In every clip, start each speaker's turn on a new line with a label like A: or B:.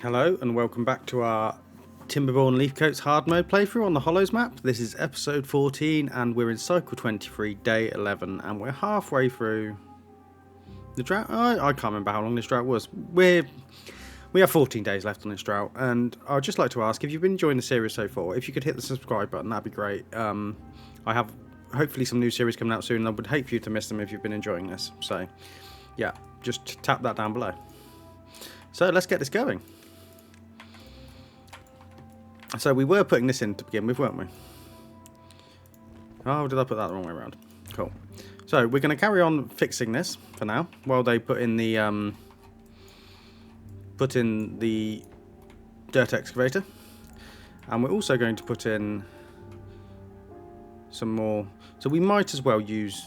A: Hello and welcome back to our Timberborn Leafcoats hard mode playthrough on the Hollows map. This is episode 14 and we're in cycle 23, day 11, and we're halfway through the drought. I can't remember how long this drought was. We have 14 days left on this drought, and I'd just like to ask if you've been enjoying the series so far, if you could hit the subscribe button, that'd be great. I have hopefully some new series coming out soon, and I would hate for you to miss them if you've been enjoying this. So yeah, just tap that down below. So let's get this going. So we were putting this in to begin with, weren't we? Oh, did I put that the wrong way around? Cool. So we're going to carry on fixing this for now, while they put in the dirt excavator, and we're also going to put in some more. So we might as well use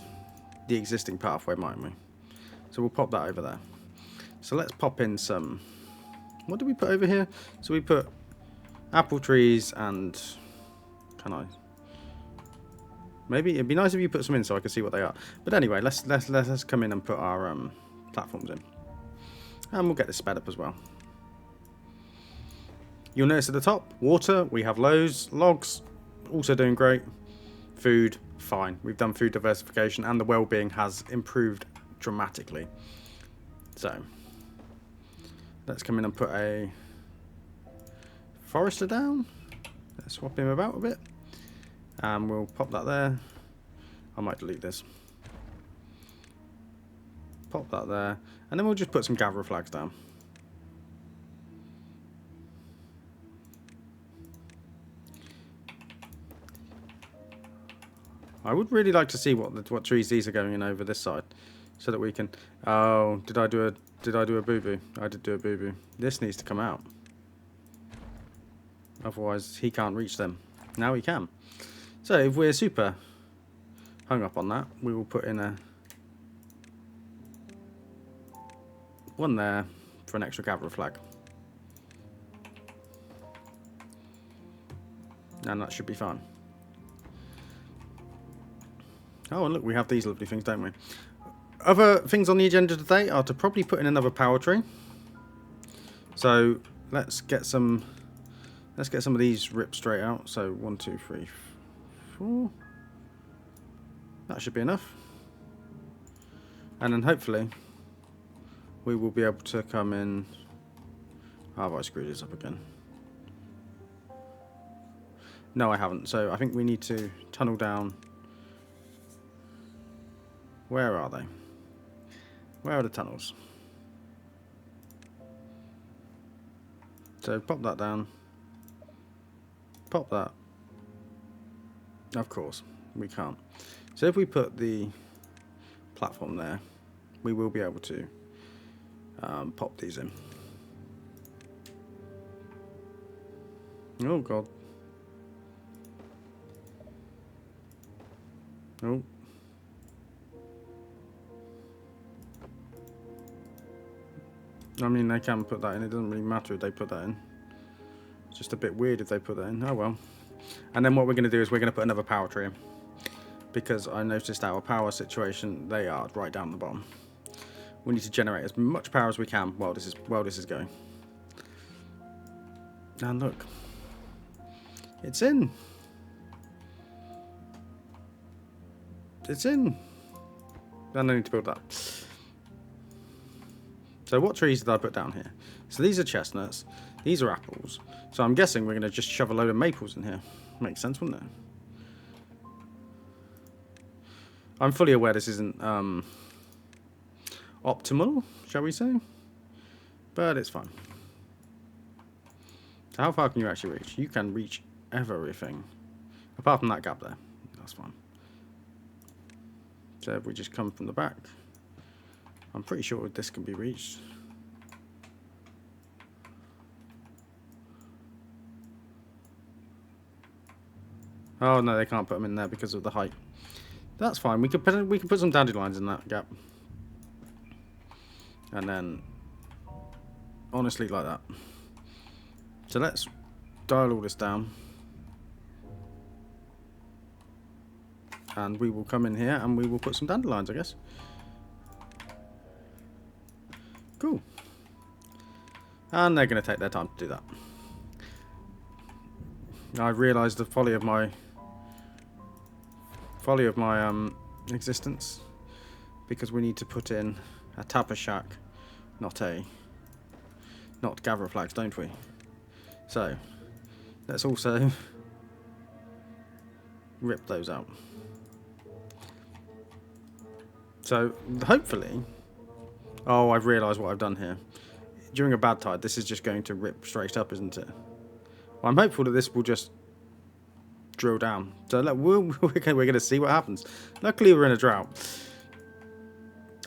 A: the existing pathway, mightn't we? So we'll pop that over there. So let's pop in some. What did we put over here? So we put apple trees and maybe it'd be nice if you put some in so I can see what they are. But anyway, let's come in and put our platforms in, and we'll get this sped up as well. You'll notice at the top, water, we have loads. Logs, also doing great. Food, fine. We've done food diversification, and the well-being has improved dramatically. So let's come in and put a forester down. Let's swap him about a bit, and we'll pop that there. I might delete this. Pop that there, and then we'll just put some gatherer flags down. I would really like to see what trees these are going in over this side, so that we can. Oh, did I do a boo boo? I did do a boo boo. This needs to come out. Otherwise, he can't reach them. Now he can. So if we're super hung up on that, we will put in one there for an extra gatherer flag. And that should be fine. Oh, and look, we have these lovely things, don't we? Other things on the agenda today are to probably put in another power tree. So let's get some of these ripped straight out. So 1, 2, 3, 4. That should be enough. And then hopefully we will be able to come in. Oh, have I screwed this up again? No, I haven't. So I think we need to tunnel down. Where are they? Where are the tunnels? So pop that down. Pop that. Of course, we can't. So if we put the platform there, we will be able to pop these in. Oh god. Oh. I mean, they can put that in. It doesn't really matter if they put that in. It's just a bit weird if they put that in. Oh well. And then what we're going to do is we're going to put another power tree in, because I noticed our power situation, they are right down the bottom. We need to generate as much power as we can while this is going. And look, it's in. It's in. And I need to build that. So what trees did I put down here? So these are chestnuts. These are apples. So I'm guessing we're going to just shove a load of maples in here. Makes sense, wouldn't it? I'm fully aware this isn't optimal, shall we say? But it's fine. So how far can you actually reach? You can reach everything. Apart from that gap there. That's fine. So if we just come from the back, I'm pretty sure this can be reached. Oh no, they can't put them in there because of the height. That's fine. We could put some dandelions in that gap, and then honestly like that. So let's dial all this down, and we will come in here and we will put some dandelions, I guess. Cool. And they're going to take their time to do that. I realised the folly of my existence, because we need to put in a tapper shack, not gather flags, don't we? So let's also rip those out. So hopefully, oh, I've realised what I've done here. During a bad tide, this is just going to rip straight up, isn't it? Well, I'm hopeful that this will just drill down. So look, we're going to see what happens. Luckily, we're in a drought.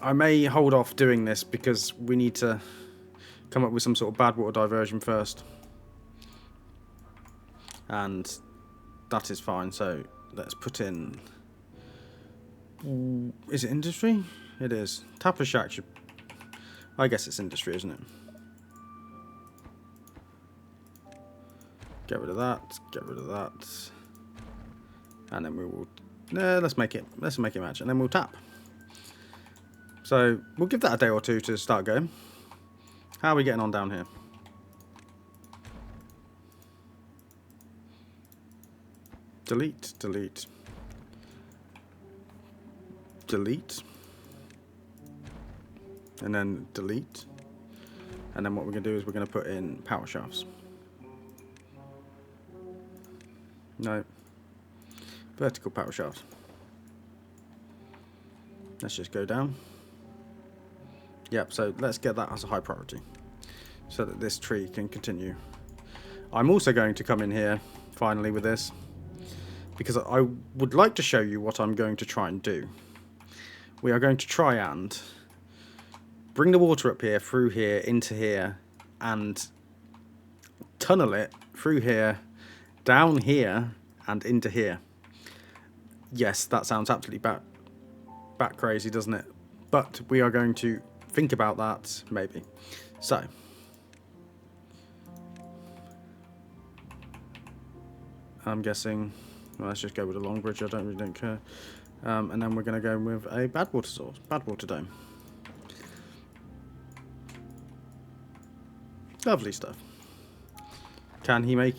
A: I may hold off doing this because we need to come up with some sort of bad water diversion first. And that is fine. So let's put in... Is it industry? It is. Tapper shack should... I guess it's industry, isn't it? Get rid of that. Get rid of that. And then we will... let's make it match. And then we'll tap. So we'll give that a day or two to start going. How are we getting on down here? Delete, delete, delete, and then delete. And then what we're going to do is we're going to put in power shafts. No. Vertical power shafts. Let's just go down. Yep, so let's get that as a high priority so that this tree can continue. I'm also going to come in here finally with this because I would like to show you what I'm going to try and do. We are going to try and bring the water up here, through here, into here, and tunnel it through here, down here, and into here. Yes, that sounds absolutely bat crazy, doesn't it? But we are going to think about that, maybe. So, I'm guessing, well, let's just go with a long bridge, I don't care. And then we're going to go with a bad water source, bad water dome. Lovely stuff. Can he make...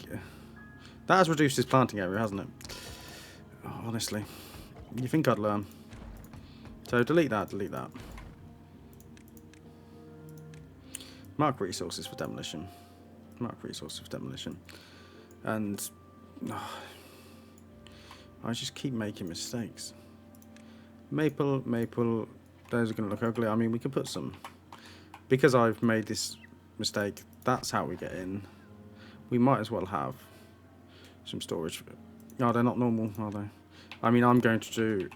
A: That has reduced his planting area, hasn't it? Oh, honestly. You think I'd learn. So delete that, delete that. Mark resources for demolition. Mark resources for demolition. And... Oh, I just keep making mistakes. Maple, maple... Those are going to look ugly. I mean, we can put some... Because I've made this mistake, that's how we get in. We might as well have some storage. No, they're not normal, are they? I mean, I'm going to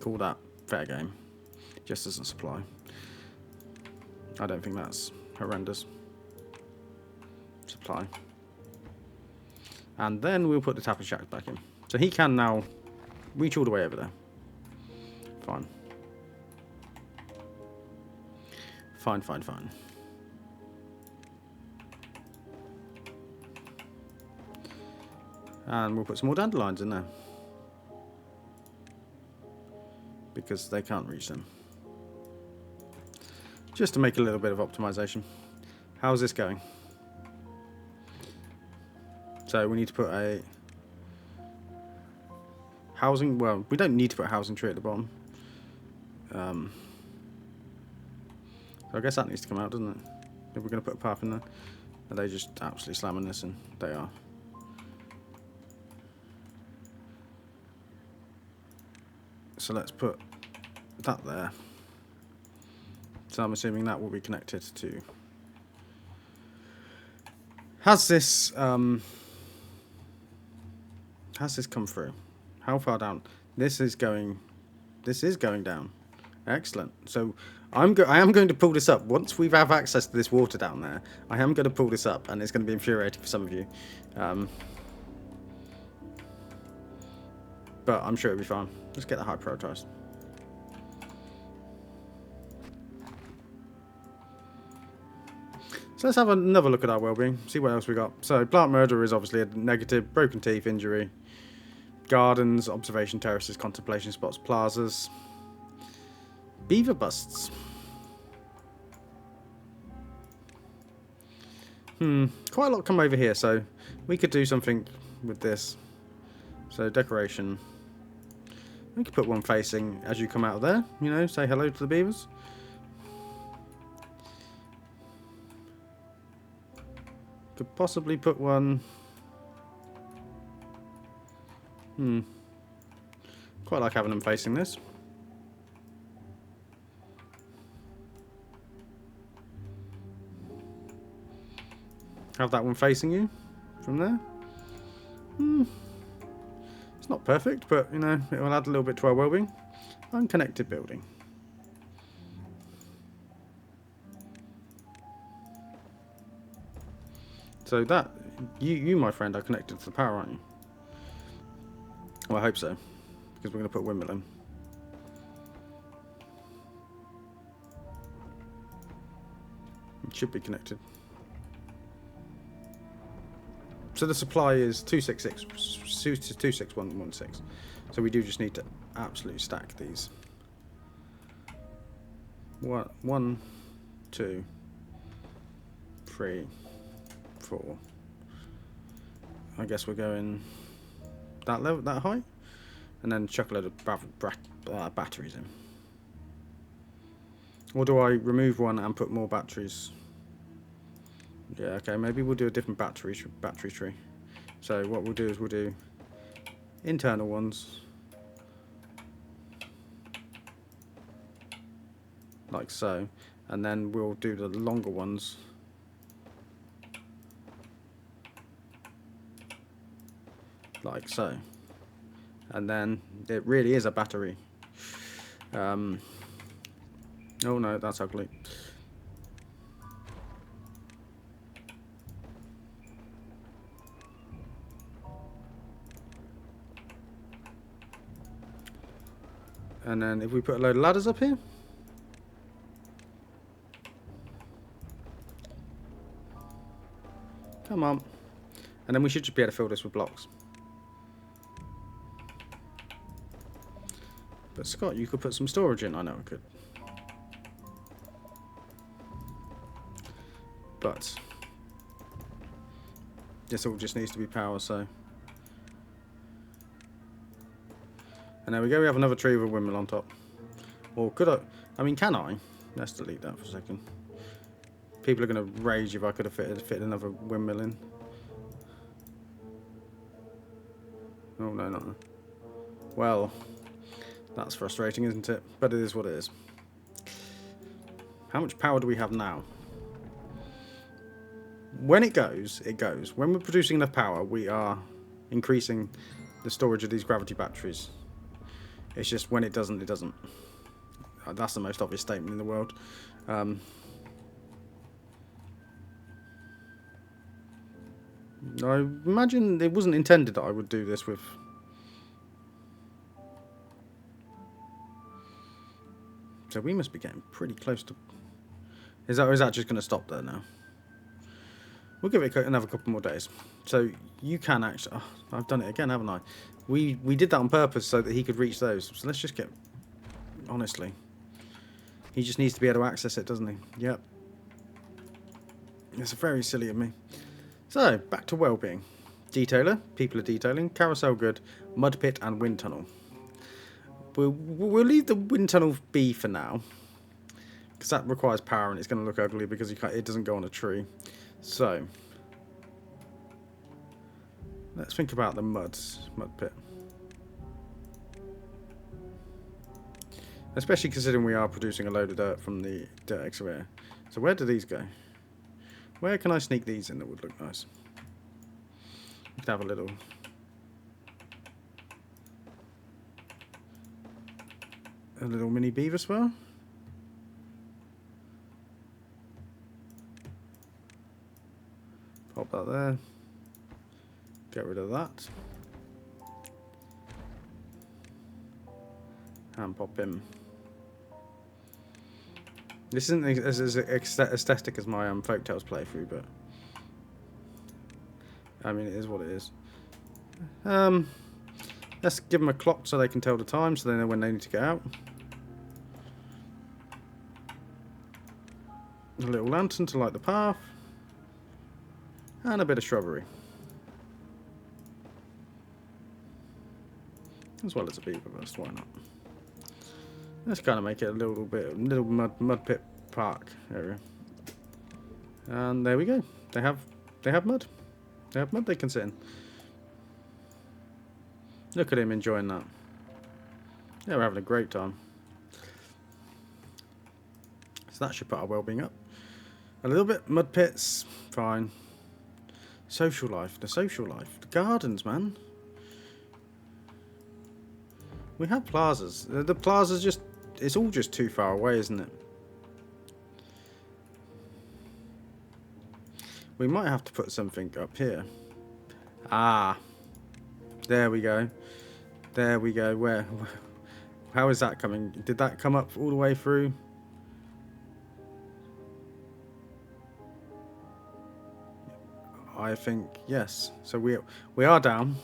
A: call that fair game, just as a supply. I don't think that's horrendous. Supply. And then we'll put the tapper shack back in. So he can now reach all the way over there. Fine. Fine, fine, fine. And we'll put some more dandelions in there. Because they can't reach them. Just to make a little bit of optimization. How's this going? So we need to put a housing... Well, we don't need to put a housing tree at the bottom. So I guess that needs to come out, doesn't it? If we're going to put a path in there. Are they just absolutely slamming this in? They are. So let's put that there. So I'm assuming that will be connected to... Has this come through? How far down? This is going down. Excellent. So I am going to pull this up. Once we have access to this water down there, I am going to pull this up, and it's going to be infuriating for some of you. But I'm sure it'll be fine. Let's get that high prioritized. So let's have another look at our well-being, see what else we got. So plant murder is obviously a negative, broken teeth, injury, gardens, observation terraces, contemplation spots, plazas, beaver busts. Quite a lot come over here, so we could do something with this. So decoration. We could put one facing as you come out of there, you know, say hello to the beavers. Could possibly put one... Quite like having them facing this. Have that one facing you from there. It's not perfect, but you know, it will add a little bit to our well-being. Unconnected building. So that you my friend are connected to the power, aren't you? Well, I hope so, because we're going to put a windmill in. It should be connected. So the supply is 26116. So we do just need to absolutely stack these. 1, 2, 3, 4. I guess we're going that level, that height, and then chuck a load of batteries in. Or do I remove one and put more batteries? Yeah, okay, maybe we'll do a different battery tree. So what we'll do is we'll do internal ones, like so, and then we'll do the longer ones like so, and then it really is a battery. Oh no, that's ugly. And then if we put a load of ladders up here, come on, and then we should just be able to fill this with blocks. But Scott, you could put some storage in. I know I could. But this all just needs to be power, so. And there we go, we have another tree with a windmill on top. Or could I mean, can I? Let's delete that for a second. People are going to rage if I could have fit another windmill in. Oh, no, no. Well, that's frustrating, isn't it? But it is what it is. How much power do we have now? When it goes, it goes. When we're producing enough power, we are increasing the storage of these gravity batteries. It's just when it doesn't, it doesn't. That's the most obvious statement in the world. I imagine it wasn't intended that I would do this with. So we must be getting pretty close to. Is that just going to stop there now? We'll give it another couple more days. So you can actually. Oh, I've done it again, haven't I? We did that on purpose so that he could reach those. So let's just get. Honestly, he just needs to be able to access it, doesn't he? Yep. It's very silly of me. So back to well-being. Detailer, people are detailing. Carousel good. Mud pit and wind tunnel. We'll leave the wind tunnel be for now, because that requires power and it's going to look ugly because it doesn't go on a tree. So let's think about the mud pit, especially considering we are producing a load of dirt from the dirt excavator. So where do these go? Where can I sneak these in that would look nice? We could have a little. A little mini beaver swell. Pop that there. Get rid of that. And pop him. This isn't as aesthetic as my Folktales playthrough, but I mean, it is what it is. Let's give them a clock so they can tell the time, so they know when they need to get out. A little lantern to light the path. And a bit of shrubbery. As well as a beaver burst, why not? Let's kind of make it a little mud pit park area. And there we go. They have mud. They have mud they can sit in. Look at him enjoying that. Yeah, we're having a great time. So that should put our well-being up a little bit. Mud pits, fine. Social life, the gardens, man. We have plazas. The plazas just, it's all just too far away, isn't it? We might have to put something up here. Ah, there we go. There we go. Where? How is that coming? Did that come up all the way through? I think yes. So we are down.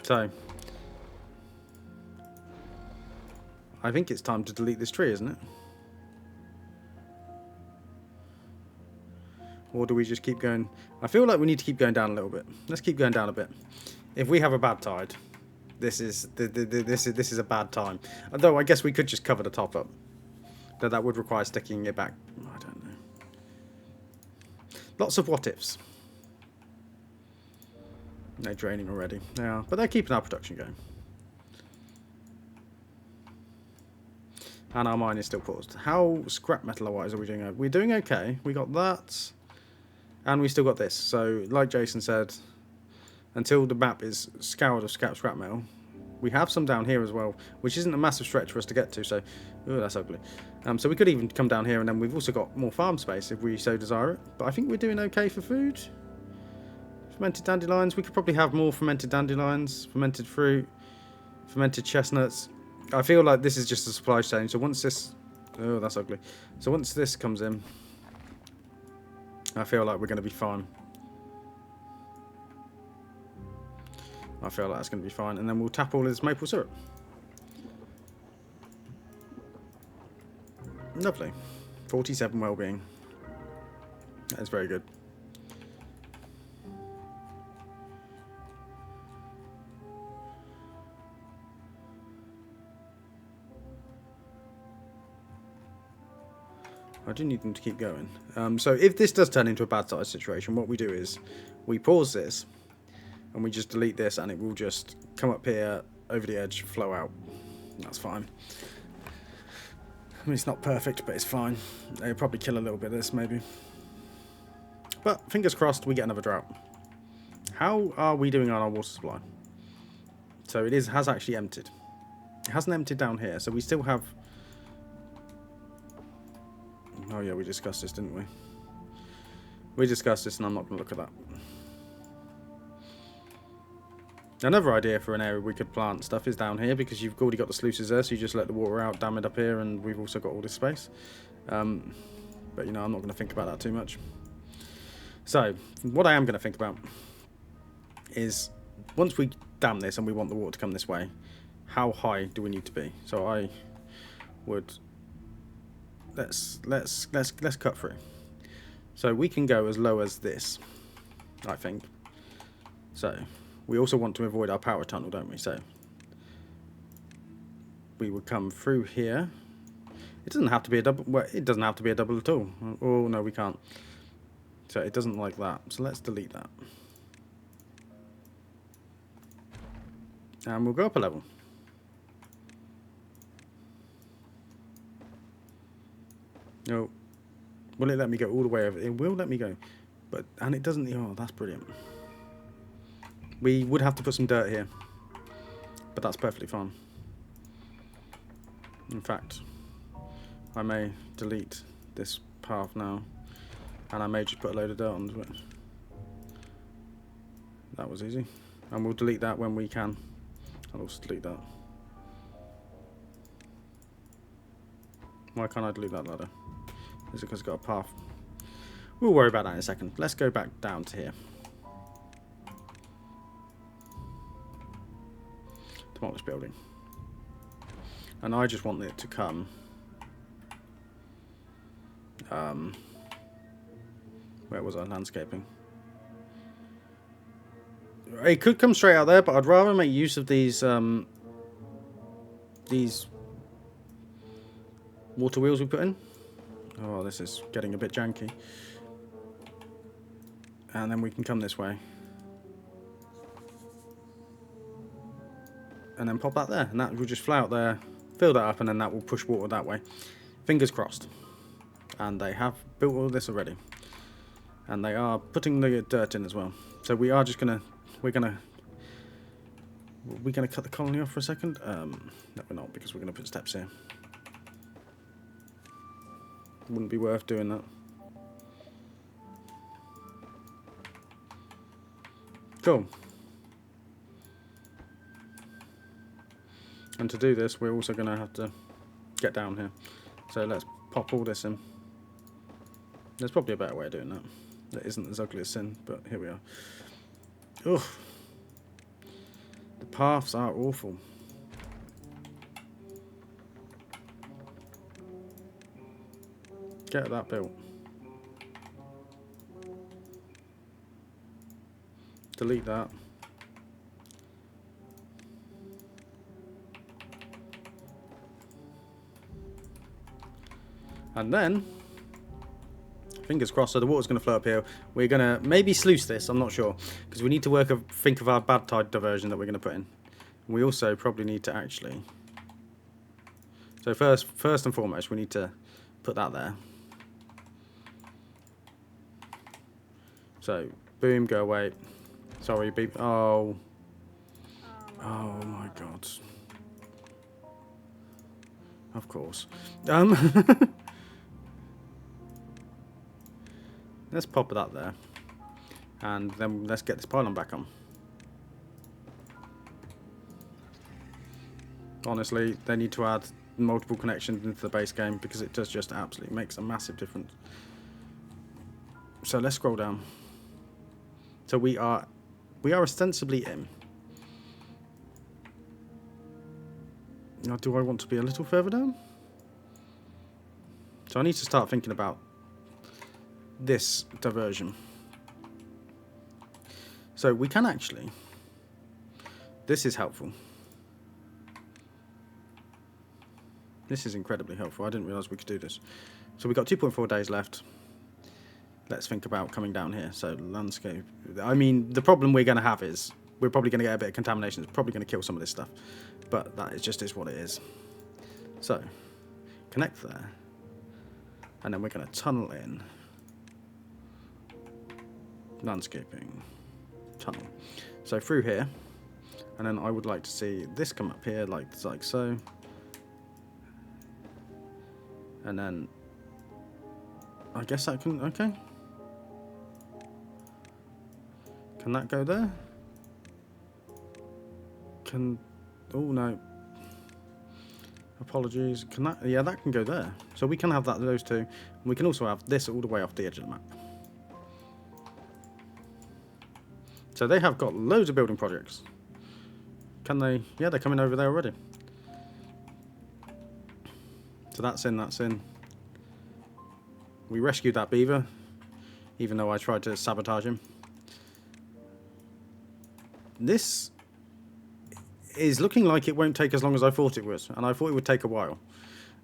A: So I think it's time to delete this tree, isn't it? Or do we just keep going? I feel like we need to keep going down a little bit. Let's keep going down a bit. If we have a bad tide, this is a bad time. Although I guess we could just cover the top up. Though that would require sticking it back. I don't know. Lots of what ifs. They're draining already. Yeah, but they're keeping our production going. And our mine is still paused. How scrap metal wise are we doing? We're doing okay. We got that. And we still got this. So, like Jason said, until the map is scoured of scrap metal, we have some down here as well, which isn't a massive stretch for us to get to. So, oh, that's ugly. So we could even come down here, and then we've also got more farm space if we so desire it. But I think we're doing okay for food. Fermented dandelions. We could probably have more fermented dandelions, fermented fruit, fermented chestnuts. I feel like this is just a supply chain. So once this, oh, that's ugly. So once this comes in, I feel like we're going to be fine. I feel like that's going to be fine. And then we'll tap all of this maple syrup. Lovely. 47 well-being. That is very good. I do need them to keep going. So if this does turn into a bad size situation, what we do is we pause this and we just delete this, and it will just come up here over the edge, flow out. That's fine. I mean, it's not perfect, but it's fine. They'll probably kill a little bit of this, maybe. But fingers crossed, we get another drought. How are we doing on our water supply? So it has actually emptied. It hasn't emptied down here, so we still have. Oh yeah, we discussed this, didn't we? We discussed this, and I'm not going to look at that. Another idea for an area we could plant stuff is down here, because you've already got the sluices there, so you just let the water out, dam it up here, and we've also got all this space. But, you know, I'm not going to think about that too much. So, what I am going to think about is, once we dam this and we want the water to come this way, how high do we need to be? So I would... Let's cut through. So we can go as low as this, I think. So we also want to avoid our power tunnel, don't we? So we would come through here. It doesn't have to be a double. Well, it doesn't have to be a double at all. Oh no, we can't. So it doesn't like that. So let's delete that. And we'll go up a level. No. Will it let me go all the way over? It will let me go. And it doesn't. Oh, that's brilliant. We would have to put some dirt here. But that's perfectly fine. In fact, I may delete this path now. And I may just put a load of dirt onto it. That was easy. And we'll delete that when we can. I'll also delete that. Why can't I delete that ladder? Is it because it's got a path? We'll worry about that in a second. Let's go back down to here. Demolish building. And I just want it to come. Where Where was our landscaping? It could come straight out there, but I'd rather make use of these water wheels we put in. Oh, this is getting a bit janky. And then we can come this way. And then pop that there. And that will just fly out there, fill that up, and then that will push water that way. Fingers crossed. And they have built all this already. And they are putting the dirt in as well. So we are just going to... We're going to cut the colony off for a second? No, we're not, because we're going to put steps here. Wouldn't be worth doing that. Cool. And to do this, we're also going to have to get down here. So let's pop all this in. There's probably a better way of doing that. That isn't as ugly as sin, but here we are. Ugh. The paths are awful. Get that built. Delete that. And then, fingers crossed, so the water's going to flow up here. We're going to maybe sluice this, I'm not sure. Because we need to think of our bad tide diversion that we're going to put in. We also probably need to actually... So first and foremost, we need to put that there. So, boom, go away. Sorry, beep. Oh. Oh my god. Of course. Let's pop that there. And then let's get this pylon back on. Honestly, they need to add multiple connections into the base game because it does just absolutely makes a massive difference. So let's scroll down. So we are ostensibly in. Now, do I want to be a little further down? So I need to start thinking about this diversion. So we can actually... This is helpful. This is incredibly helpful. I didn't realise we could do this. So we've got 2.4 days left. Let's think about coming down here. So landscape. I mean, the problem we're going to have is we're probably going to get a bit of contamination. It's probably going to kill some of this stuff. But that is what it is. So, connect there. And then we're going to tunnel in. Landscaping. Tunnel. So through here. And then I would like to see this come up here like so. And then I guess that can... Okay. Can that go there? Can... Oh, no. Apologies. Can that... Yeah, that can go there. So we can have that, those two. And we can also have this all the way off the edge of the map. So they have got loads of building projects. Can they... Yeah, they're coming over there already. So that's in, that's in. We rescued that beaver, even though I tried to sabotage him. This is looking like it won't take as long as I thought it was, and I thought it would take a while.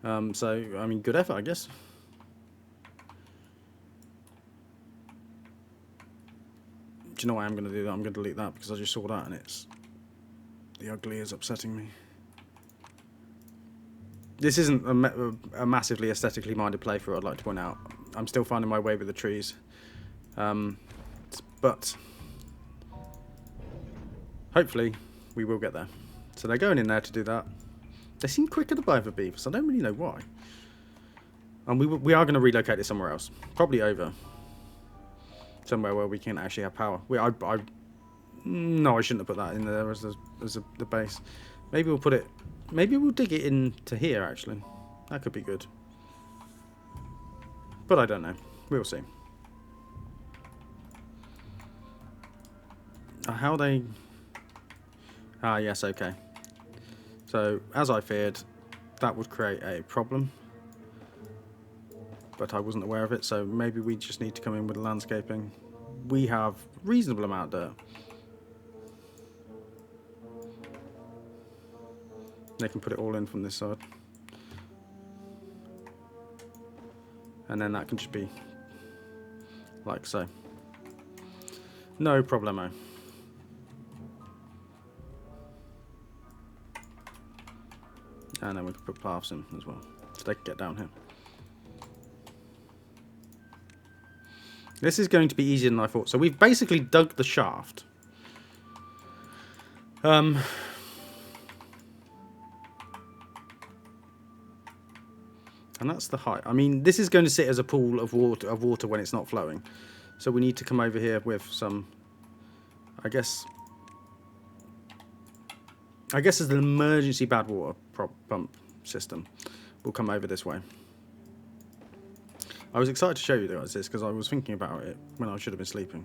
A: So, I mean, good effort, I guess. Do you know what I'm going to do? I'm going to delete that because I just saw that and it's... The ugly is upsetting me. This isn't a massively aesthetically minded playthrough, I'd like to point out. I'm still finding my way with the trees. But hopefully we will get there. So they're going in there to do that. They seem quicker to buy the beavers. I don't really know why. And we are going to relocate it somewhere else. Probably over. Somewhere where we can actually have power. No, I shouldn't have put that in there as the base. Maybe we'll put it... Maybe we'll dig it into here, actually. That could be good. But I don't know. We'll see. How they... Ah, yes, okay. So, as I feared, that would create a problem. but I wasn't aware of it, so maybe we just need to come in with landscaping. We have reasonable amount of dirt. They can put it all in from this side. And then that can just be like so. No problemo. And then we can put paths in as well, so they can get down here. This is going to be easier than I thought. So we've basically dug the shaft. And that's the height. I mean, this is going to sit as a pool of water when it's not flowing. So we need to come over here with some, I guess as an emergency bad water pump system. We'll come over this way. I was excited to show you guys this because I was thinking about it when I should have been sleeping.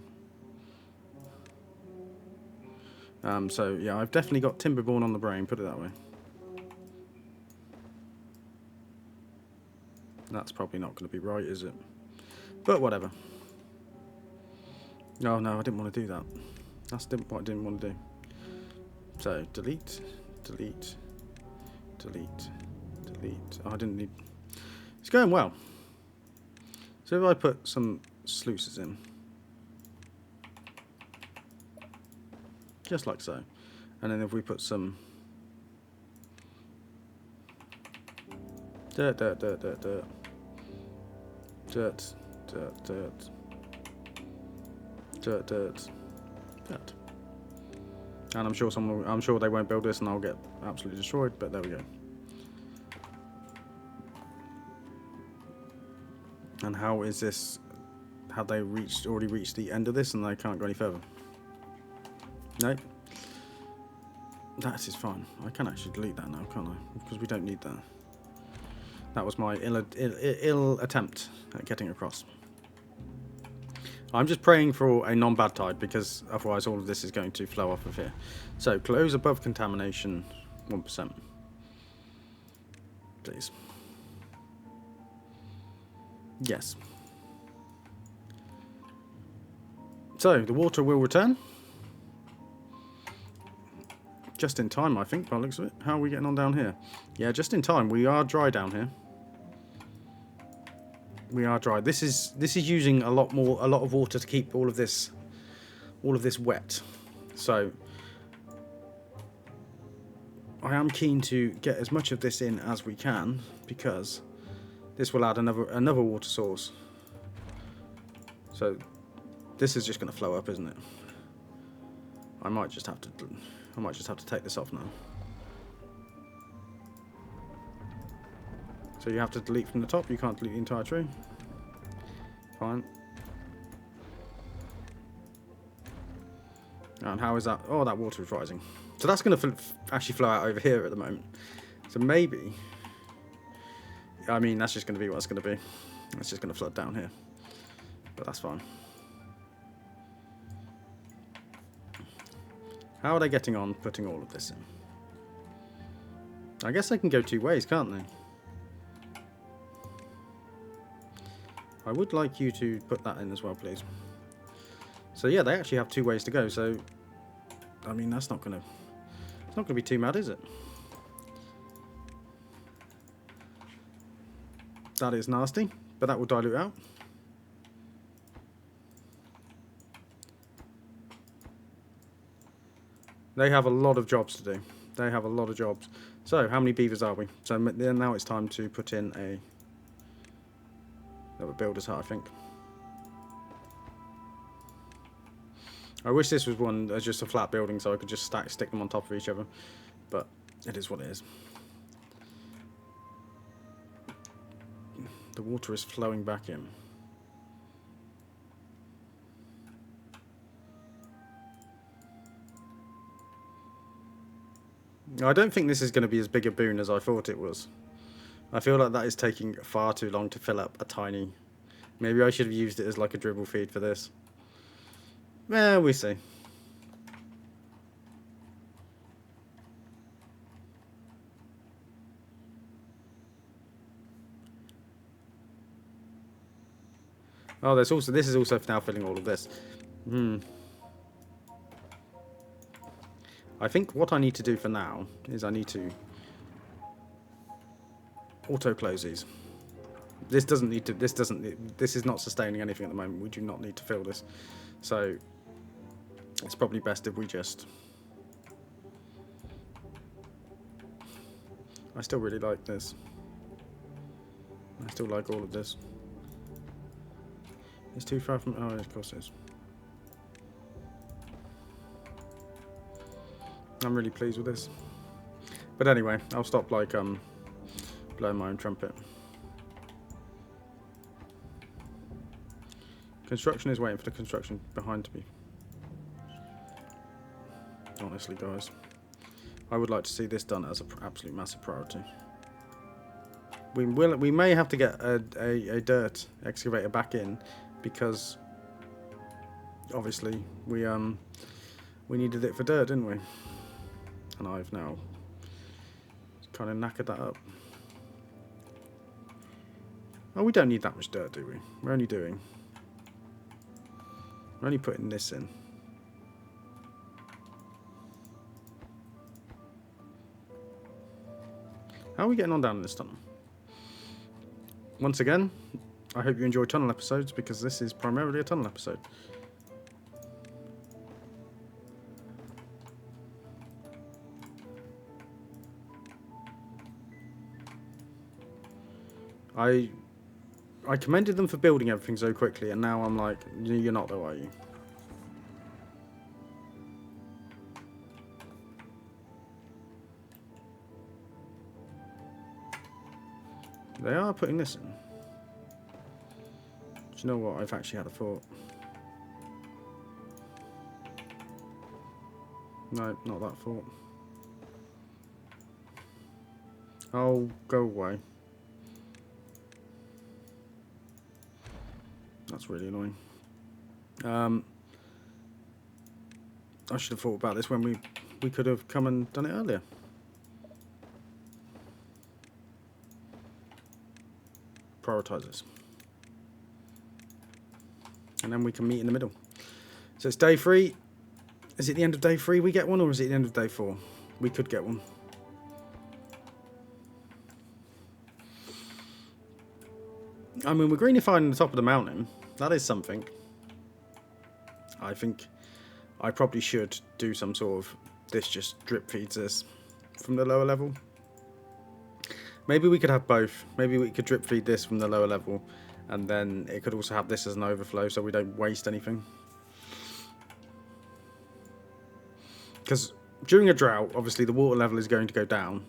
A: So yeah, I've definitely got Timberborn on the brain, put it that way. That's probably not going to be right, is it? But whatever. No, I didn't want to do that. That's what I didn't want to do. So delete, delete, delete, delete. Oh, I didn't need. It's going well. So if I put some sluices in, just like so, and then if we put some dirt, dirt, dirt, dirt, dirt, dirt, dirt, dirt, dirt, dirt, dirt. And I'm sure they won't build this and I'll get absolutely destroyed, but there we go. And how is this? Have they already reached the end of this and they can't go any further? No. That is fine. I can actually delete that now, can't I? Because we don't need that. That was my ill attempt at getting across. I'm just praying for a non-bad tide because otherwise all of this is going to flow off of here. So close above contamination 1%. Please. Yes. So the water will return. Just in time, I think, by the looks of it. How are we getting on down here? Yeah, just in time. We are dry down here. We are dry. This is using a lot of water to keep all of this wet. So I am keen to get as much of this in as we can because this will add another water source. So this is just going to flow up, isn't it? I might just have to take this off now. So you have to delete from the top. You can't delete the entire tree. Fine. And how is that? Oh, that water is rising. So that's going to actually flow out over here at the moment. So maybe. I mean, that's just going to be what it's going to be. It's just going to flood down here. But that's fine. How are they getting on putting all of this in? I guess they can go two ways, can't they? I would like you to put that in as well, please. So yeah, they actually have two ways to go. So, I mean, it's not gonna be too mad, is it? That is nasty, but that will dilute out. They have a lot of jobs to do. They have a lot of jobs. So, how many beavers are we? So now it's time to put in another builder's hut, I think. I wish this was one as just a flat building so I could just stick them on top of each other. But it is what it is. The water is flowing back in. I don't think this is going to be as big a boon as I thought it was. I feel like that is taking far too long to fill up a tiny... Maybe I should have used it as like a dribble feed for this. Well, we see. Oh, this is also now filling all of this. I think what I need to do for now is I need to auto close these. This doesn't need to. This is not sustaining anything at the moment. We do not need to fill this, so it's probably best if we just. I still really like this. I still like all of this. It's too far from. Oh, of course it is. I'm really pleased with this. But anyway, I'll stop like blowing my own trumpet. Construction is waiting for the construction behind to be. Honestly, guys, I would like to see this done as an absolute massive priority. We may have to get a dirt excavator back in because obviously we needed it for dirt, didn't we? And I've now kind of knackered that up. Oh, we don't need that much dirt, do we? We're only putting this in. How are we getting on down in this tunnel? Once again, I hope you enjoy tunnel episodes because this is primarily a tunnel episode. I commended them for building everything so quickly, and now I'm like, you're not though, are you? They are putting this in. Do you know what? I've actually had a thought. No, not that thought. Oh, go away. That's really annoying. I should have thought about this when we could have come and done it earlier. Prioritise this. And then we can meet in the middle. So it's day 3. Is it the end of day 3 we get one, or is it the end of day 4? We could get one. I mean, we're greenifying the top of the mountain. That is something. I think I probably should do some sort of... This just drip feeds this from the lower level. Maybe we could have both. Maybe we could drip feed this from the lower level, and then it could also have this as an overflow so we don't waste anything. Because during a drought, obviously the water level is going to go down.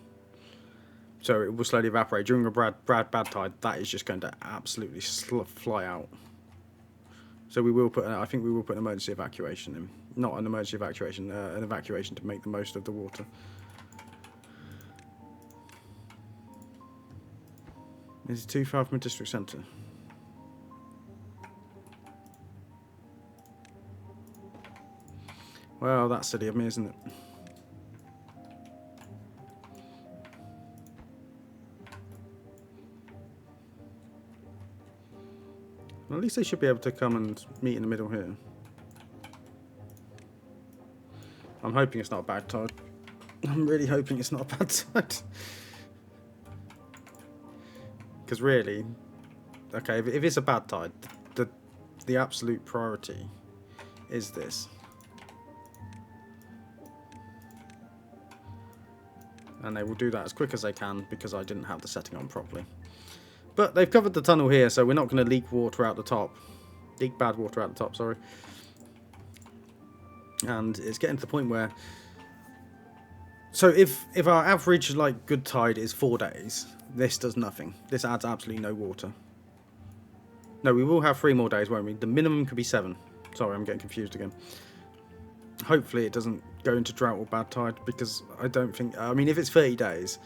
A: So it will slowly evaporate. During a bad tide, that is just going to absolutely fly out. So we will put, I think we will put an emergency evacuation in. Not an emergency evacuation, an evacuation to make the most of the water. Is it too far from a district centre? Well, that's silly of me, isn't it? Well, at least they should be able to come and meet in the middle here. I'm hoping it's not a bad tide. I'm really hoping it's not a bad tide. Because really, okay, if it's a bad tide, the absolute priority is this. And they will do that as quick as they can because I didn't have the setting on properly. But they've covered the tunnel here, so we're not going to leak water out the top. Leak bad water out the top, sorry. And it's getting to the point where... So if our average, like, good tide is 4 days, this does nothing. This adds absolutely no water. No, we will have 3 more days, won't we? The minimum could be 7. Sorry, I'm getting confused again. Hopefully it doesn't go into drought or bad tide, because I don't think... I mean, if it's 30 days,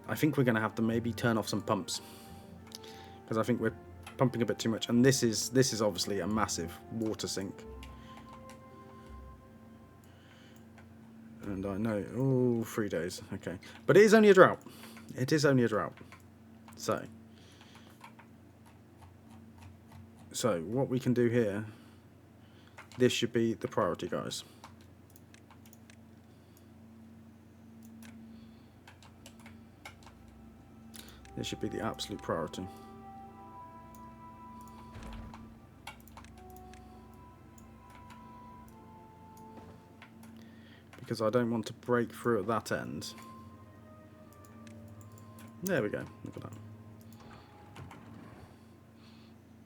A: I think we're going to have to maybe turn off some pumps. Because I think we're pumping a bit too much. And this is obviously a massive water sink. And I know... Oh, 3 days. Okay. But it is only a drought. It is only a drought. So So what we can do here, this should be the priority, guys. This should be the absolute priority. Because I don't want to break through at that end. There we go, look at that.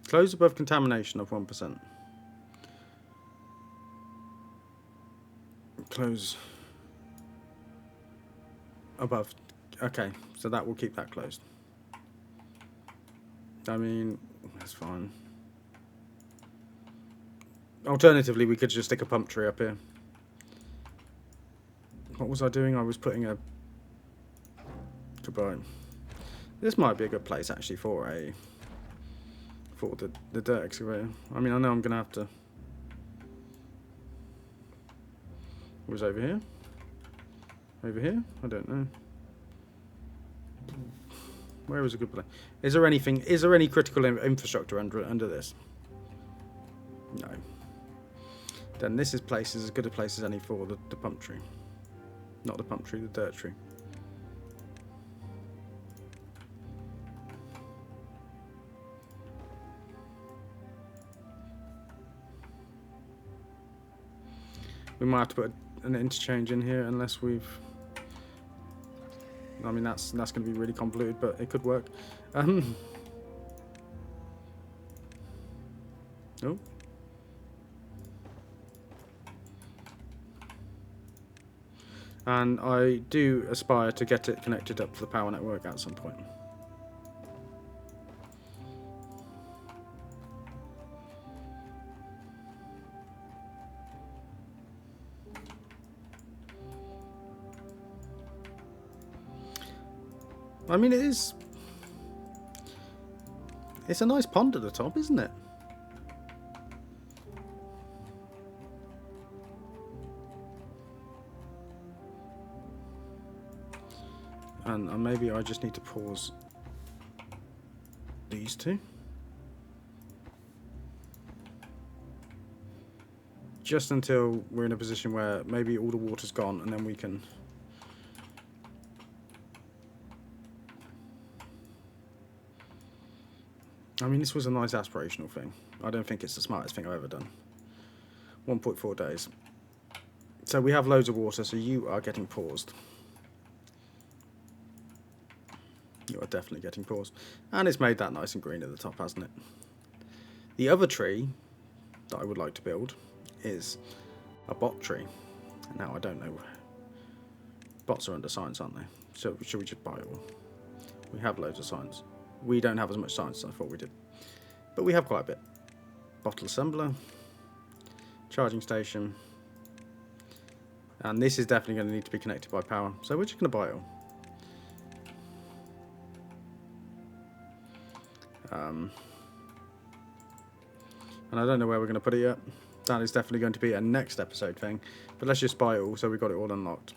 A: Close above contamination of 1%. Close above, okay, so that will keep that closed. I mean, that's fine. Alternatively, we could just stick a pump tree up here. What was I doing? I was putting a... Goodbye. This might be a good place actually for the dirt excavator. I mean, I know I'm gonna have to... What was over here? Over here? I don't know. Where is a good place? Is there anything? Is there any critical infrastructure under this? No. Then this place is as good a place as any for the pump tree. Not the pump tree, the dirt tree. We might have to put an interchange in here unless we've... I mean, that's going to be really convoluted, but it could work. Oh. And I do aspire to get it connected up to the power network at some point. I mean, it's a nice pond at the top, isn't it? And maybe I just need to pause these two. Just until we're in a position where maybe all the water's gone and then we can... I mean, this was a nice aspirational thing. I don't think it's the smartest thing I've ever done. 1.4 days. So we have loads of water, so you are getting paused. You are definitely getting paused. And it's made that nice and green at the top, hasn't it? The other tree that I would like to build is a bot tree. Now, I don't know. Bots are under science, aren't they? So should we just buy it all? We have loads of science. We don't have as much science as I thought we did. But we have quite a bit. Bottle assembler. Charging station. And this is definitely going to need to be connected by power. So we're just going to buy it all. And I don't know where we're going to put it yet. That is definitely going to be a next episode thing. But let's just buy it all so we've got it all unlocked.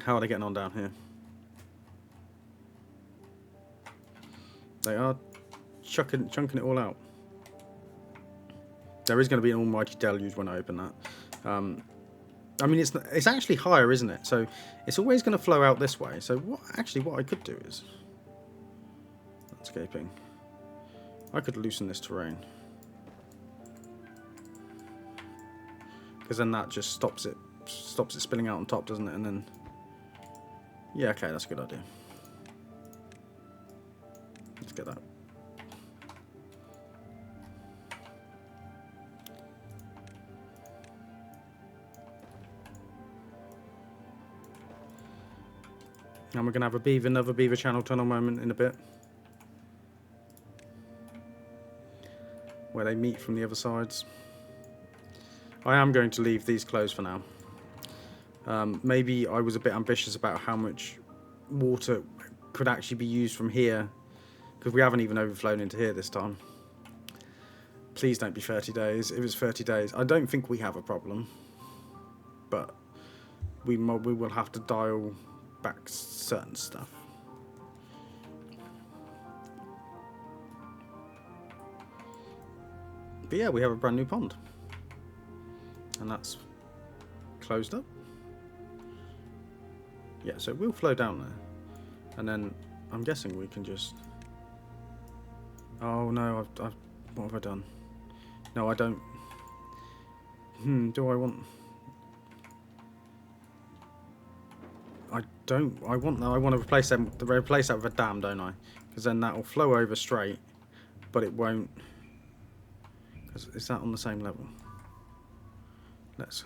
A: How are they getting on down here? They are chunking it all out. There is going to be an almighty deluge when I open that. I mean, it's actually higher, isn't it? So it's always going to flow out this way. So what I could do is landscaping. I could loosen this terrain because then that just stops it spilling out on top, doesn't it? And then yeah, okay, that's a good idea. Let's get that. And we're going to have another beaver channel tunnel moment in a bit, where they meet from the other sides. I am going to leave these closed for now. Maybe I was a bit ambitious about how much water could actually be used from here, because we haven't even overflown into here this time. Please don't be 30 days. If it's 30 days, I don't think we have a problem, but we will have to dial back certain stuff. But yeah, we have a brand new pond. And that's closed up. Yeah, so it will flow down there. And then I'm guessing we can just... Oh no, I've what have I done? No, I don't... do I want... I don't... I want to replace that with a dam, don't I? Because then that will flow over straight, but it won't... Is that on the same level? Let's...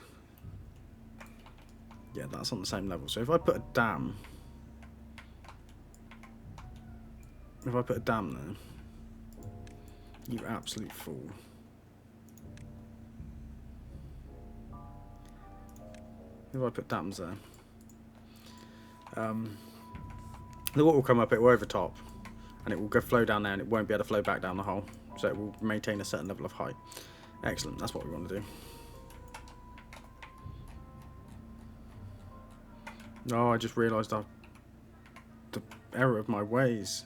A: Yeah, that's on the same level. So if I put a dam... If I put a dam there... You absolute fool. If I put dams there... the water will come up, it will overtop, and it will go flow down there, and it won't be able to flow back down the hole. So it will maintain a certain level of height. Excellent, that's what we want to do. Oh, I just realised the error of my ways.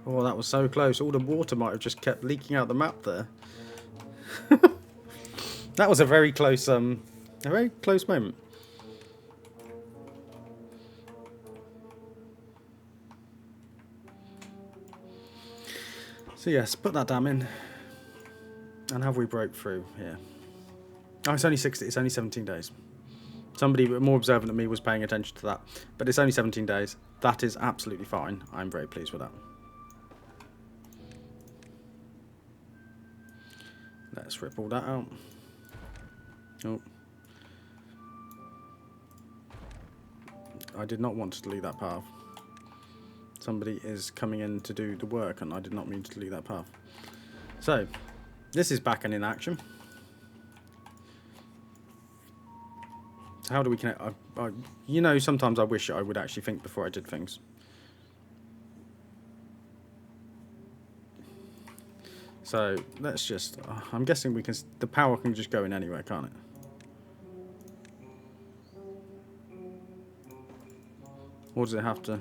A: Oh, that was so close. All the water might have just kept leaking out the map there. That was a very close moment. So yes, put that dam in. And have we broke through here? Oh, it's only 60. It's only 17 days. Somebody more observant than me was paying attention to that. But it's only 17 days. That is absolutely fine. I'm very pleased with that. Let's rip all that out. Oh. I did not want to delete that path. Somebody is coming in to do the work, and I did not mean to delete that path. So, this is back and in action. So how do we connect? You know, sometimes I wish I would actually think before I did things. So, let's just... I'm guessing we can... The power can just go in anywhere, can't it? Or does it have to...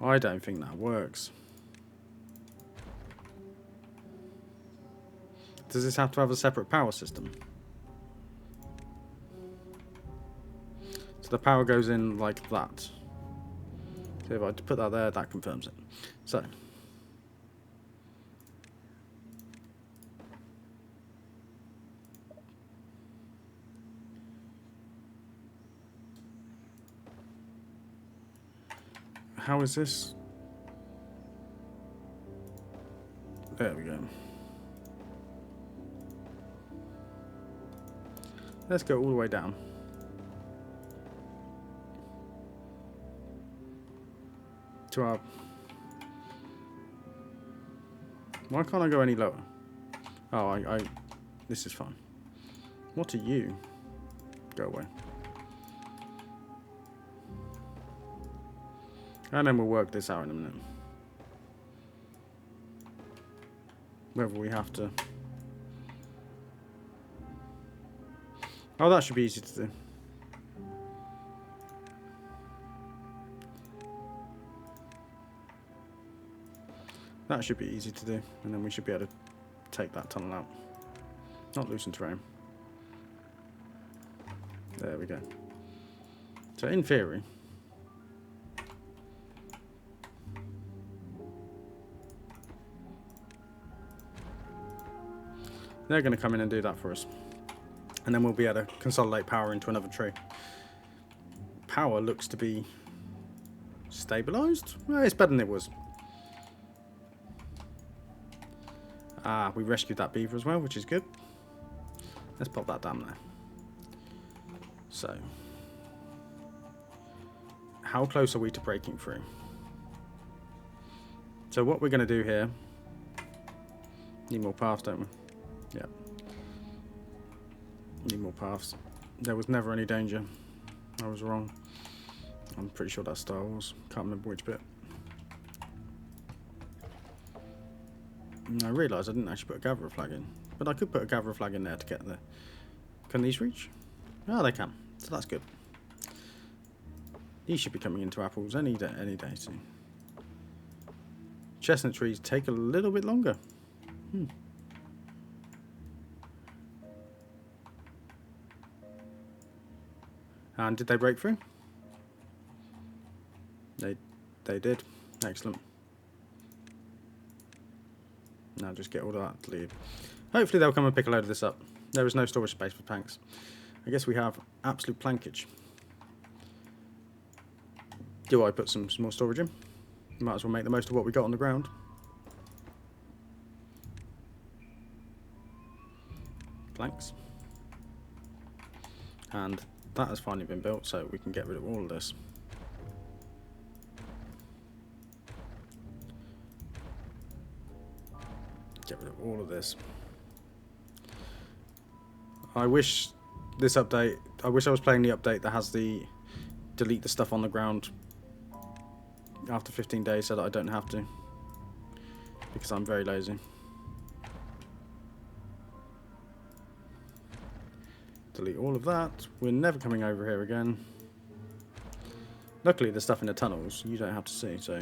A: I don't think that works. Does this have to have a separate power system? So the power goes in like that. So if I put that there, that confirms it. So... How is this? There we go. Let's go all the way down. To our... Why can't I go any lower? Oh, this is fine. What are you? Go away. And then we'll work this out in a minute. Whether we have to... Oh, that should be easy to do. That should be easy to do. And then we should be able to take that tunnel out. Not loosen terrain. There we go. So in theory... They're going to come in and do that for us. And then we'll be able to consolidate power into another tree. Power looks to be stabilised. Well, it's better than it was. Ah, we rescued that beaver as well, which is good. Let's pop that down there. So, how close are we to breaking through? So what we're going to do here... Need more paths, don't we? Yeah. Need more paths. There was never any danger. I was wrong. I'm pretty sure that's Star Wars. Can't remember which bit. And I realised I didn't actually put a gatherer flag in. But I could put a gatherer flag in there to get the... Can these reach? Oh, they can. So that's good. These should be coming into apples any day soon. Chestnut trees take a little bit longer. And did they break through? They did. Excellent. Now just get all that deleted. Hopefully they'll come and pick a load of this up. There is no storage space for planks. I guess we have absolute plankage. Do I put some more storage in? Might as well make the most of what we got on the ground. Planks. And that has finally been built, so we can get rid of all of this. Get rid of all of this. I wish this update... I wish I was playing the update that has the... delete the stuff on the ground after 15 days so that I don't have to. Because I'm very lazy. Delete all of that. We're never coming over here again. Luckily, the stuff in the tunnels you don't have to see, so...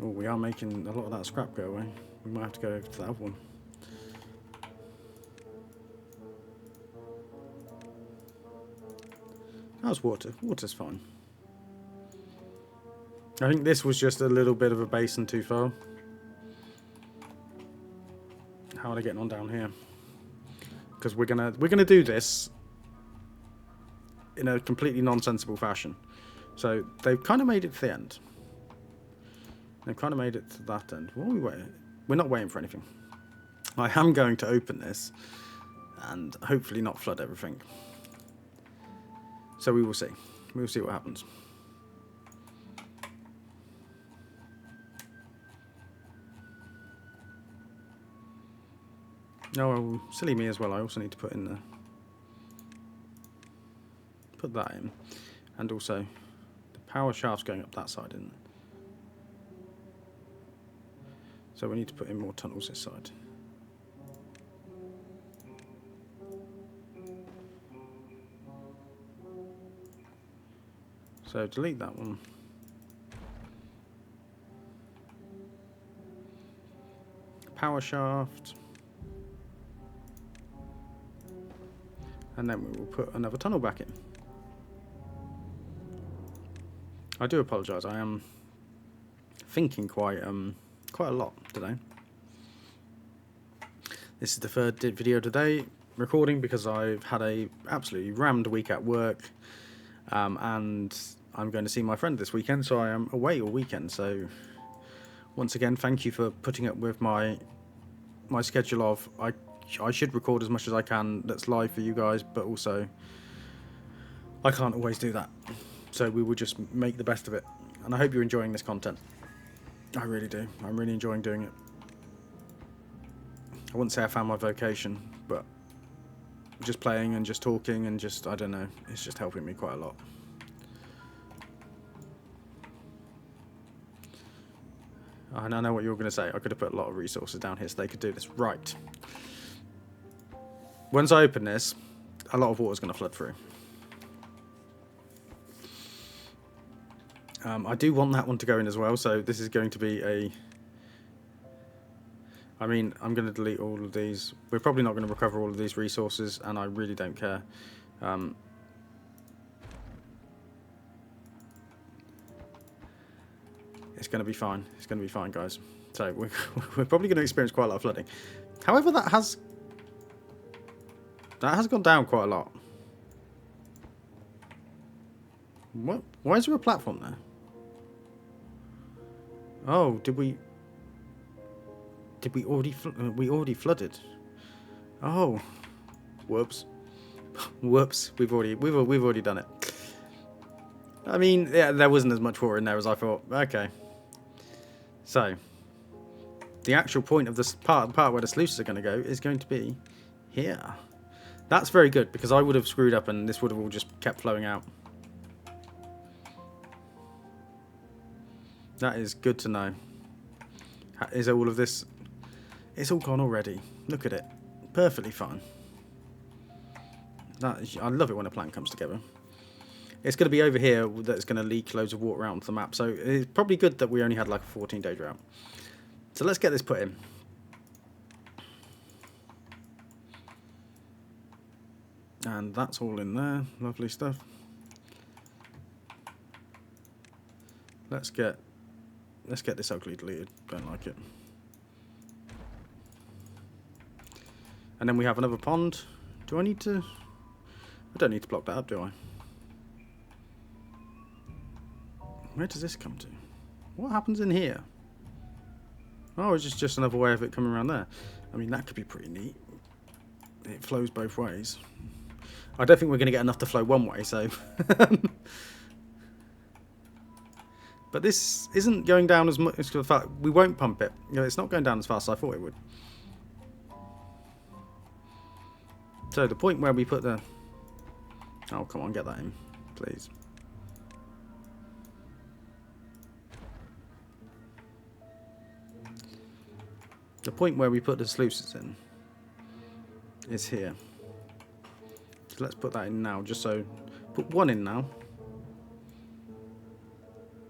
A: Oh, we are making a lot of that scrap go away. We might have to go over to that other one. How's water? Water's fine. I think this was just a little bit of a basin too far. How are they getting on down here? Because we're gonna do this in a completely nonsensical fashion. So they've kind of made it to the end. They've kind of made it to that end. What are we waiting? We're not waiting for anything. I am going to open this and hopefully not flood everything. So we will see. We will see what happens. Oh, well, silly me as well. I also need to put in put that in, and also the power shaft's going up that side, isn't it? So we need to put in more tunnels this side. So delete that one. Power shaft. And then we will put another tunnel back in. I do apologise, I am thinking quite a lot today. This is the third video today recording because I've had a absolutely rammed week at work, and I'm going to see my friend this weekend, so I am away all weekend. So once again, thank you for putting up with my schedule of I should record as much as I can that's live for you guys, but also I can't always do that. So we will just make the best of it. And I hope you're enjoying this content. I really do. I'm really enjoying doing it. I wouldn't say I found my vocation, but just playing and just talking and just, I don't know, it's just helping me quite a lot. And I know what you're going to say. I could have put a lot of resources down here so they could do this. Right. Once I open this, a lot of water is going to flood through. I do want that one to go in as well, so this is going to be a... I mean, I'm going to delete all of these. We're probably not going to recover all of these resources, and I really don't care. It's going to be fine. It's going to be fine, guys. So we're probably going to experience quite a lot of flooding. However, that has gone down quite a lot. What? Why is there a platform there? Oh, did we already we already flooded? Oh, whoops, whoops. We've already done it. I mean, yeah, there wasn't as much water in there as I thought. Okay. So, the actual point of this part where the sluices are going to go is going to be here. That's very good, because I would have screwed up and this would have all just kept flowing out. That is good to know. Is all of this It's all gone already. Look at it. Perfectly fine. I love it when a plan comes together. It's going to be over here that's going to leak loads of water out onto the map. So it's probably good that we only had like a 14-day drought. So let's get this put in. And that's all in there. Lovely stuff. Let's get this ugly deleted. Don't like it. And then we have another pond. Do I need to... I don't need to block that up, do I? Where does this come to? What happens in here? Oh, it's just another way of it coming around there. I mean, that could be pretty neat. It flows both ways. I don't think we're going to get enough to flow one way, so... But this isn't going down as much... We won't pump it. You know, it's not going down as fast as I thought it would. So the point where we put the... Oh, come on, get that in, please. The point where we put the sluices in is here. So let's put that in now, just so... Put one in now.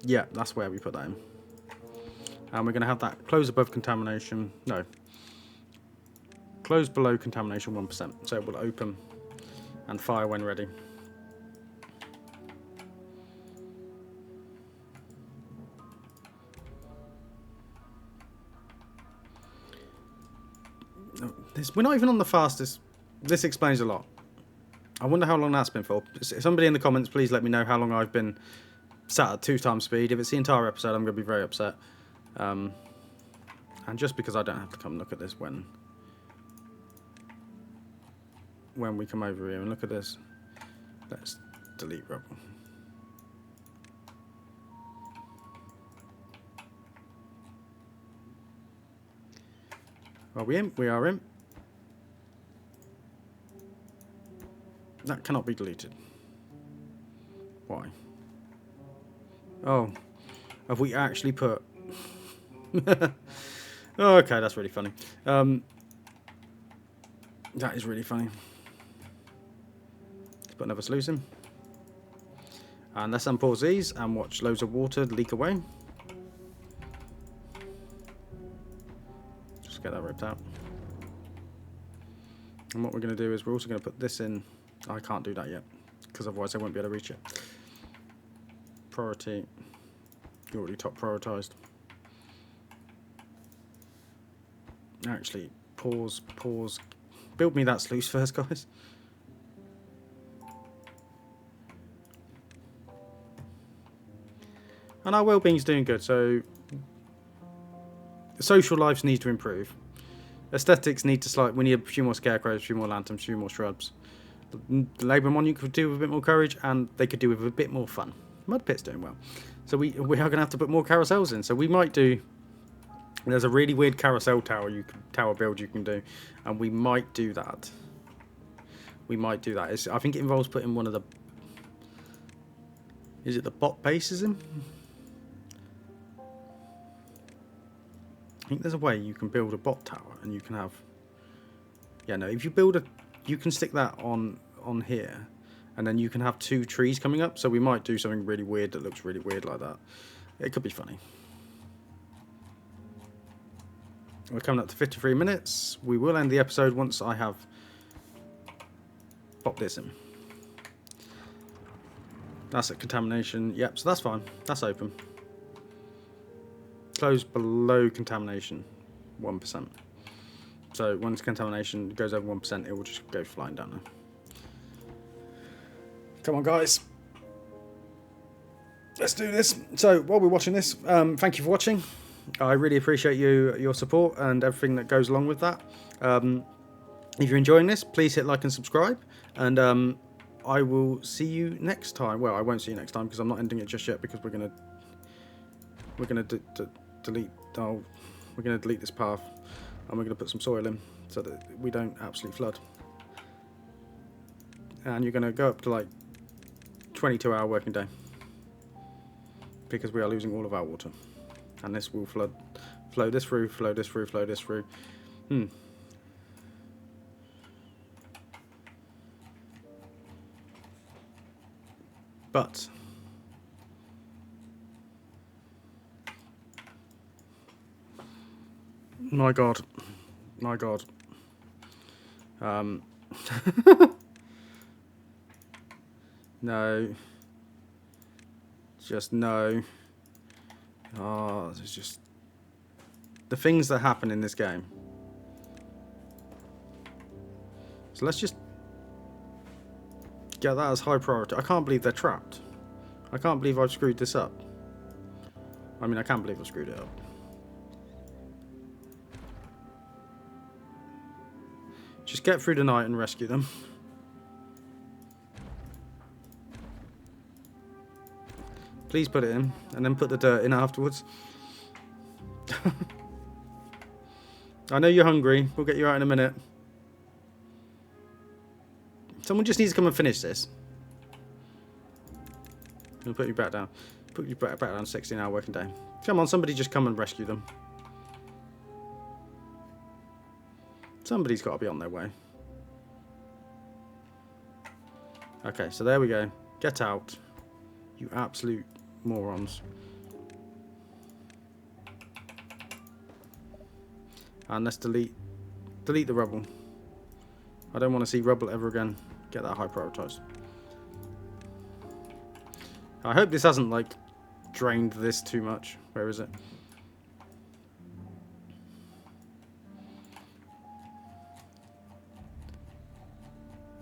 A: Yeah, that's where we put that in. And we're going to have that close above contamination. No. Close below contamination 1%. So it will open and fire when ready. We're not even on the fastest. This explains a lot. I wonder how long that's been for. Somebody in the comments, please let me know how long I've been sat at 2 times speed. If it's the entire episode, I'm going to be very upset. And just because I don't have to come look at this when we come over here and look at this. Let's delete rubble. Are we in? We are in. That cannot be deleted. Why? Oh, have we actually put... Oh, okay, that's really funny. That is really funny. Let's put another sluice in. And let's unpause these and watch loads of water leak away. Just get that ripped out. And what we're going to do is we're also going to put this in. I can't do that yet, because otherwise I won't be able to reach it. Priority. You're already top prioritized. Actually, pause. Build me that sluice first, guys. And our well-being's doing good, so social lives need to improve. Aesthetics need to we need a few more scarecrows, a few more lanterns, a few more shrubs. The Labour Monument could do with a bit more courage, and they could do with a bit more fun. Mud Pit's doing well. So we are going to have to put more carousels in. So we might do... There's a really weird carousel tower build you can do, and we might do that. We might do that. I think it involves putting one of the... Is it the bot bases in? I think there's a way you can build a bot tower, and you can have... Yeah, no, if you build a... You can stick that on here, and then you can have 2 trees coming up. So we might do something really weird that looks really weird like that. It could be funny. We're coming up to 53 minutes. We will end the episode once I have popped this in. That's at contamination. Yep, so that's fine. That's open. Close below contamination 1%. So once contamination goes over 1%, it will just go flying down there. Come on, guys. Let's do this. So while we're watching this, thank you for watching. I really appreciate your support and everything that goes along with that. If you're enjoying this, please hit like and subscribe. And I will see you next time. Well, I won't see you next time because I'm not ending it just yet, because we're gonna delete. Oh, we're gonna delete this path. And we're going to put some soil in so that we don't absolutely flood. And you're going to go up to like 22-hour working day, because we are losing all of our water. And this will flow this through, flow this through, flow this through. But my God. No. Just no. Oh, there's just the things that happen in this game. So let's just get that as high priority. I can't believe they're trapped. I can't believe I've screwed this up. I mean, I can't believe I screwed it up. Just get through the night and rescue them. Please put it in, and then put the dirt in afterwards. I know you're hungry. We'll get you out in a minute. Someone just needs to come and finish this. I'll put you back down. Put you back down 16-hour working day. Come on, somebody just come and rescue them. Somebody's got to be on their way. Okay, so there we go. Get out. You absolute morons. And let's delete the rubble. I don't want to see rubble ever again. Get that high prioritized. I hope this hasn't like drained this too much. Where is it?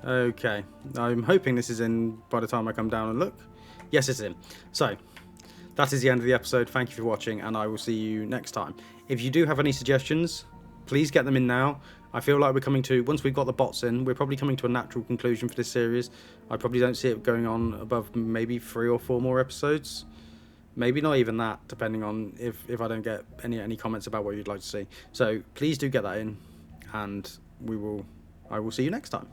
A: Okay, I'm hoping this is in by the time I come down and look. Yes, it's in. So, that is the end of the episode. Thank you for watching, and I will see you next time. If you do have any suggestions, please get them in now. I feel like we're coming to, once we've got the bots in, we're probably coming to a natural conclusion for this series. I probably don't see it going on above maybe 3 or 4 more episodes. Maybe not even that, depending on if I don't get any comments about what you'd like to see. So, please do get that in, and I will see you next time.